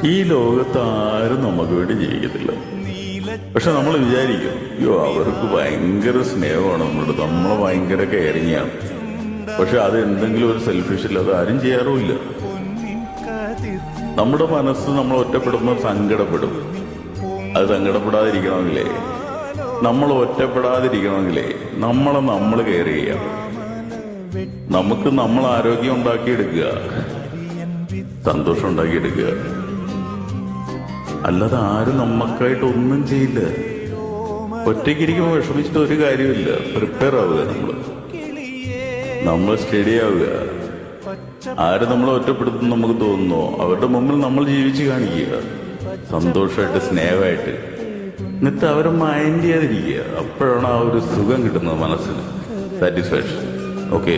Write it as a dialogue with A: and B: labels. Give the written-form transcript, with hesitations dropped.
A: ഈ ലോകത്ത് ആരും നമുക്ക് വേണ്ടി ജീവിക്കത്തില്ല. പക്ഷെ നമ്മൾ വിചാരിക്കും, അയ്യോ അവർക്ക് ഭയങ്കര സ്നേഹമാണ് നമ്മളോട്, നമ്മളെ ഭയങ്കര കെയറിങ്ങാണ്. പക്ഷെ അത് എന്തെങ്കിലും ഒരു സെൽഫിഷിൽ അത് ആരും ചെയ്യാറുമില്ല. നമ്മുടെ മനസ്സ് നമ്മൾ ഒറ്റപ്പെടുമ്പോൾ സങ്കടപ്പെടും. അത് സങ്കടപ്പെടാതിരിക്കണമെങ്കിലേ, നമ്മൾ ഒറ്റപ്പെടാതിരിക്കണമെങ്കിലേ നമ്മൾ കെയർ ചെയ്യാം. നമുക്ക് നമ്മൾ ആരോഗ്യം ഉണ്ടാക്കിയെടുക്കുക, സന്തോഷം ഉണ്ടാക്കിയെടുക്കുക. അല്ലാതെ ആരും നമുക്കായിട്ട് ഒന്നും ചെയ്യില്ല. ഒറ്റയ്ക്കിരിക്കുമ്പോൾ വിഷമിച്ചിട്ട് ഒരു കാര്യമില്ല. പ്രിപ്പയർ ആവുക, നമ്മൾ സ്റ്റഡി ആവുക. ആര് നമ്മളെ ഒറ്റപ്പെടുത്തും നമുക്ക് തോന്നുന്നോ അവരുടെ മുമ്പിൽ നമ്മൾ ജീവിച്ച് കാണിക്കുക, സന്തോഷമായിട്ട് സ്നേഹമായിട്ട്. എന്നിട്ട് അവരെ മൈൻഡ് ചെയ്യാതിരിക്കുക. അപ്പോഴാണ് ആ ഒരു സുഖം കിട്ടുന്നത്, മനസ്സിന് സാറ്റിസ്ഫാക്ഷൻ. ഓക്കെ.